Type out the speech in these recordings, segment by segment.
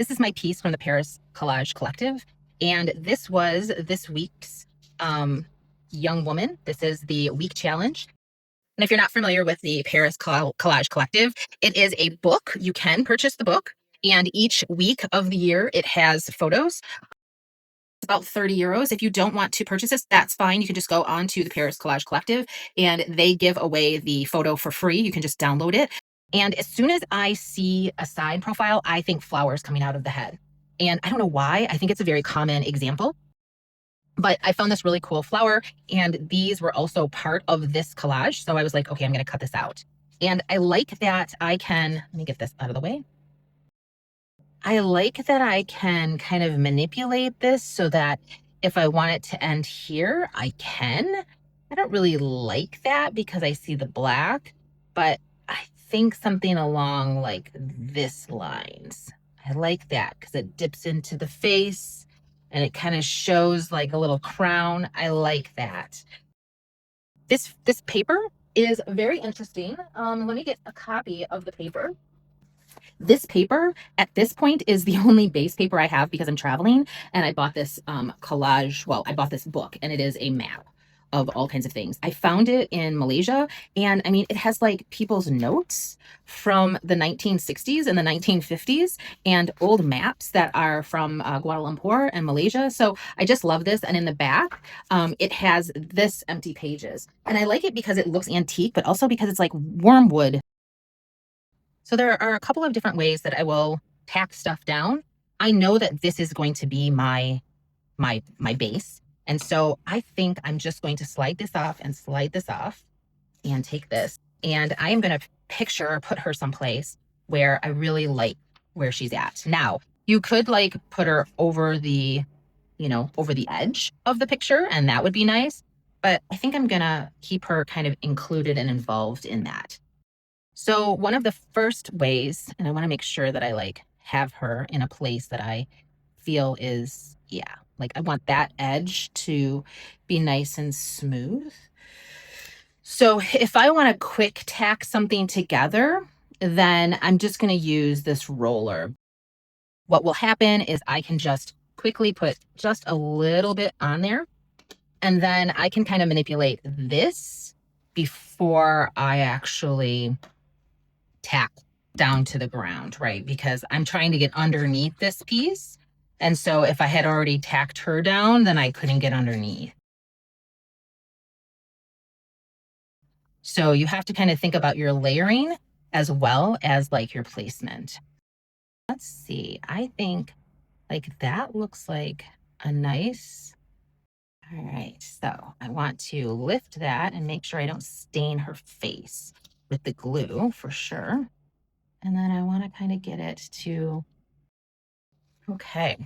This is my piece from the Paris Collage Collective, and this was this week's Young Woman. This is the week challenge. And if you're not familiar with the Paris Collage Collective, it is a book. You can purchase the book, and each week of the year it has photos. It's about 30 euros. If you don't want to purchase this, that's fine. You can just go on to the Paris Collage Collective, and they give away the photo for free. You can just download it. And as soon as I see a side profile, I think flowers coming out of the head. And I don't know why. I think it's a very common example. But I found this really cool flower, and these were also part of this collage. So I was like, okay, I'm going to cut this out. And I like that I can, let me get this out of the way. I like that I can kind of manipulate this so that if I want it to end here, I can. I don't really like that because I see the black, but I think something along like this lines. I like that because it dips into the face and it kind of shows like a little crown. I like that. This paper is very interesting. Let me get a copy of the paper. This paper at this point is the only base paper I have because I'm traveling, and I bought this collage. Well, I bought this book, and it is a map of all kinds of things. I found it in Malaysia, and I mean, it has like people's notes from the 1960s and the 1950s and old maps that are from Kuala Lumpur and Malaysia. So I just love this. And in the back, it has this empty pages, and I like it because it looks antique, but also because it's like wormwood. So there are a couple of different ways that I will tack stuff down. I know that this is going to be my base. And so I think I'm just going to slide this off and take this. And I am going to put her someplace where I really like where she's at. Now, you could like put her over the, over the edge of the picture, and that would be nice. But I think I'm going to keep her kind of included and involved in that. So one of the first ways, and I want to make sure that I like have her in a place that I feel is, yeah, like I want that edge to be nice and smooth. So if I want to quick tack something together, then I'm just going to use this roller. What will happen is I can just quickly put just a little bit on there, and then I can kind of manipulate this before I actually tack down to the ground, right? Because I'm trying to get underneath this piece. And so if I had already tacked her down, then I couldn't get underneath. So you have to kind of think about your layering as well as like your placement. Let's see. I think like that looks like a nice. All right. So I want to lift that and make sure I don't stain her face with the glue for sure. And then I want to kind of get it to, okay.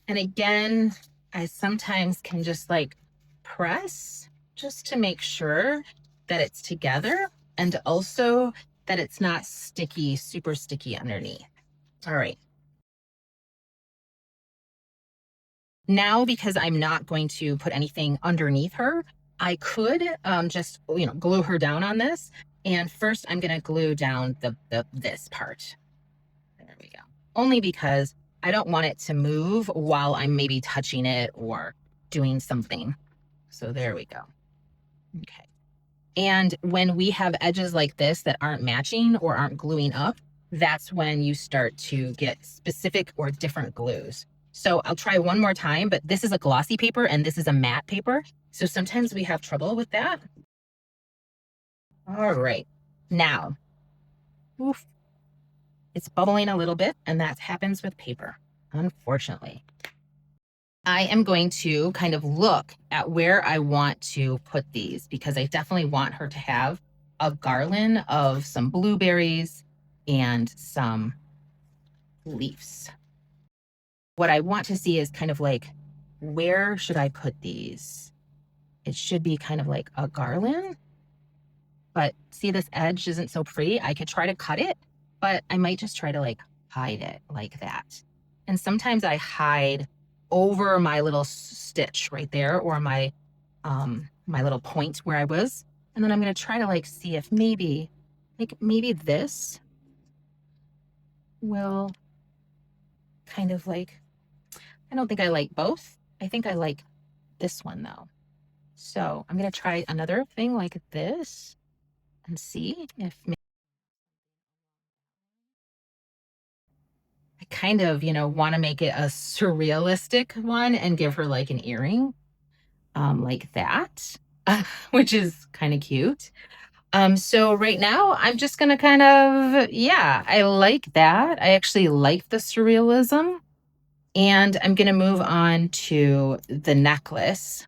And again, I sometimes can just like press just to make sure that it's together and also that it's not sticky, super sticky underneath. All right. Now, because I'm not going to put anything underneath her, I could just, glue her down on this. And first I'm going to glue down this part. There we go. Only because I don't want it to move while I'm maybe touching it or doing something. So there we go. Okay. And when we have edges like this that aren't matching or aren't gluing up, that's when you start to get specific or different glues. So I'll try one more time, but this is a glossy paper and this is a matte paper. So sometimes we have trouble with that. All right. Now, oof, it's bubbling a little bit, and that happens with paper, unfortunately. I am going to kind of look at where I want to put these because I definitely want her to have a garland of some blueberries and some leaves. What I want to see is kind of like, where should I put these? It should be kind of like a garland, but see, this edge isn't so pretty. I could try to cut it, but I might just try to like hide it like that. And sometimes I hide over my little stitch right there, or my little point where I was. And then I'm going to try to like see if maybe this will kind of like, I don't think I like both. I think I like this one though. So I'm going to try another thing like this and see if I kind of, want to make it a surrealistic one and give her like an earring, like that, which is kind of cute. So right now I'm just going to kind of, yeah, I like that. I actually like the surrealism, and I'm going to move on to the necklace.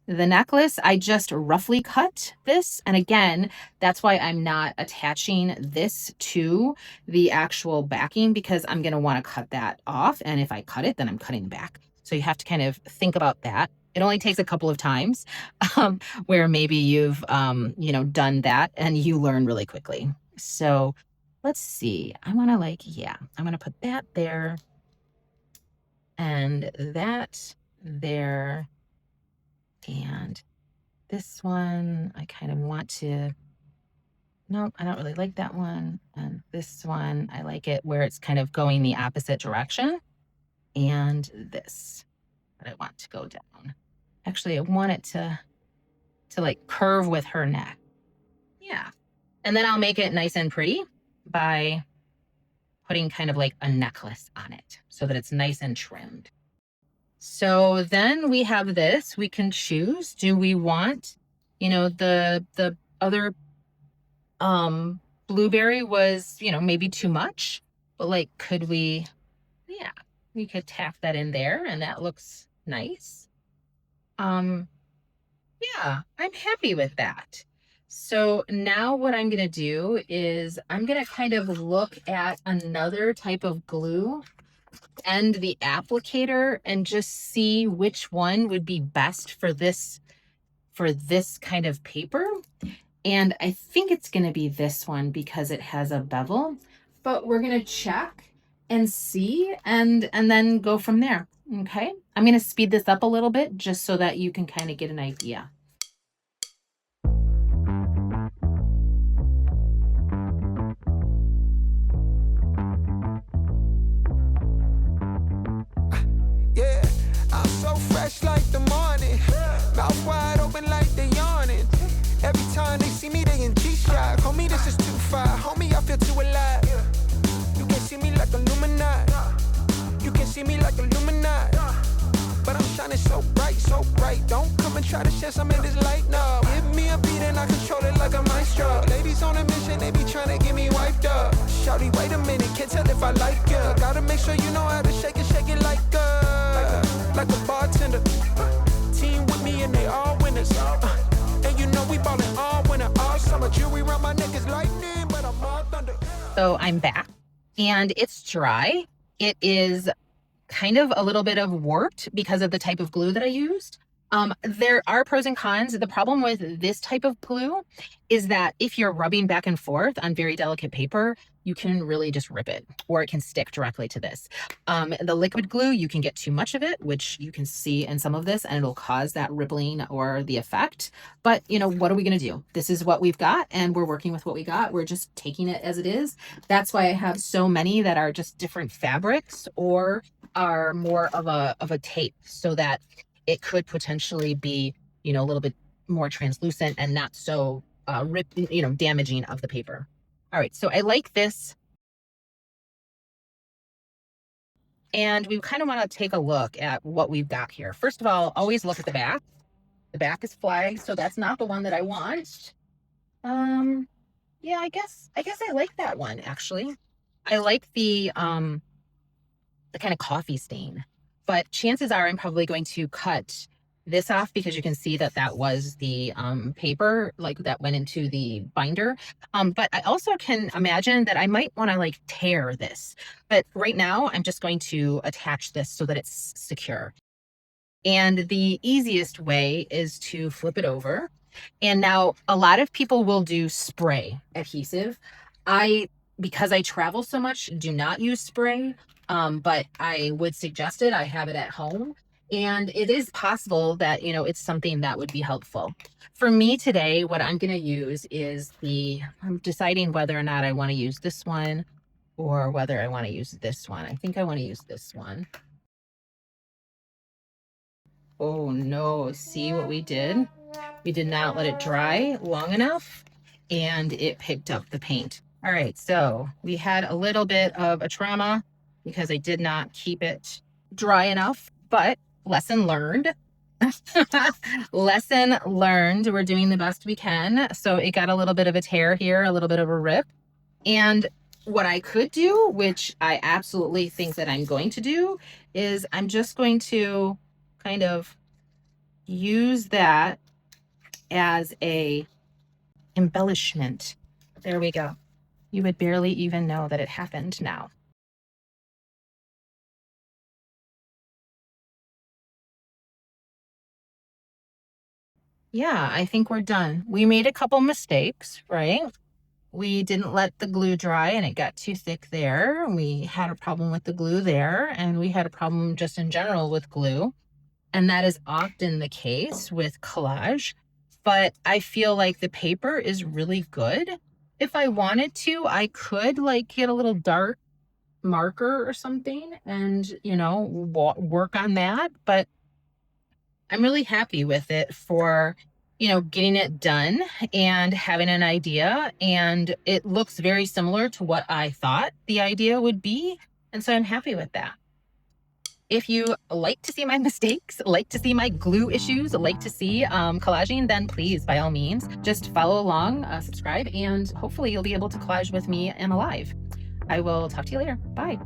The necklace, I just roughly cut this. And again, that's why I'm not attaching this to the actual backing, because I'm going to want to cut that off. And if I cut it, then I'm cutting the back. So you have to kind of think about that. It only takes a couple of times where maybe you've, done that and you learn really quickly. So let's see. I want to yeah, I'm going to put that there and that there. And this one, I kind of want to, nope, I don't really like that one. And this one, I like it where it's kind of going the opposite direction. And this, that I want to go down. Actually, I want it to like curve with her neck. Yeah. And then I'll make it nice and pretty by putting kind of like a necklace on it so that it's nice and trimmed. So then we have this, we can choose, do we want, the other blueberry was, maybe too much, but like, could we, yeah, we could tack that in there and that looks nice. Yeah, I'm happy with that. So now what I'm going to do is I'm going to kind of look at another type of glue and the applicator and just see which one would be best for this kind of paper. And I think it's going to be this one because it has a bevel, but we're going to check and see and then go from there. Okay. I'm going to speed this up a little bit just so that you can kind of get an idea. Yeah, I'm so fresh like the morning. Mouth wide open like they yawning. Every time they see me, they in G-Shock. Homie, this is too far. Homie, I feel too alive. You can see me like Illuminati. You can see me like Illuminati. But I'm shining so bright, so bright. Don't come and try to share some of this light, no. Give me a beat and I control it like a maestro. Ladies on a mission, they be trying to get me wiped up. Shawty, wait a minute, can't tell if I like ya. Gotta make sure you know how to shake it like a bartender. Team with me and they all winners. And you know we ballin' all winter, all summer. Jewelry around my neck is lightning, but I'm all thunder. So I'm back and it's dry. It is kind of a little bit of warped because of the type of glue that I used. There are pros and cons. The problem with this type of glue is that if you're rubbing back and forth on very delicate paper, you can really just rip it, or it can stick directly to this. The liquid glue, you can get too much of it, which you can see in some of this, and it'll cause that rippling or the effect. But, what are we going to do? This is what we've got, and we're working with what we got. We're just taking it as it is. That's why I have so many that are just different fabrics or are more of a tape, so that it could potentially be, a little bit more translucent and not so damaging of the paper. All right, so I like this. And we kind of want to take a look at what we've got here. First of all, always look at the back. The back is flagged, so that's not the one that I want. Yeah, I guess I like that one actually. I like the kind of coffee stain, but chances are I'm probably going to cut this off because you can see that that was the paper like that went into the binder. But I also can imagine that I might want to like tear this, but right now I'm just going to attach this so that it's secure. And the easiest way is to flip it over. And now a lot of people will do spray adhesive. Because I travel so much, do not use spray, but I would suggest it. I have it at home. And it is possible that, it's something that would be helpful. For me today, what I'm going to use is I'm deciding whether or not I want to use this one or whether I want to use this one. I think I want to use this one. Oh no, see what we did? We did not let it dry long enough and it picked up the paint. All right, so we had a little bit of a trauma because I did not keep it dry enough, but lesson learned. Lesson learned. We're doing the best we can. So it got a little bit of a tear here, a little bit of a rip. And what I could do, which I absolutely think that I'm going to do, is I'm just going to kind of use that as a embellishment. There we go. You would barely even know that it happened now. Yeah, I think we're done. We made a couple mistakes, right? We didn't let the glue dry and it got too thick there. We had a problem with the glue there, and we had a problem just in general with glue. And that is often the case with collage. But I feel like the paper is really good. If I wanted to, I could like get a little dark marker or something and, you know, work on that. But I'm really happy with it for, you know, getting it done and having an idea. And it looks very similar to what I thought the idea would be. And so I'm happy with that. If you like to see my mistakes, like to see my glue issues, like to see collaging, then please, by all means, just follow along, subscribe, and hopefully you'll be able to collage with me and alive. I will talk to you later. Bye.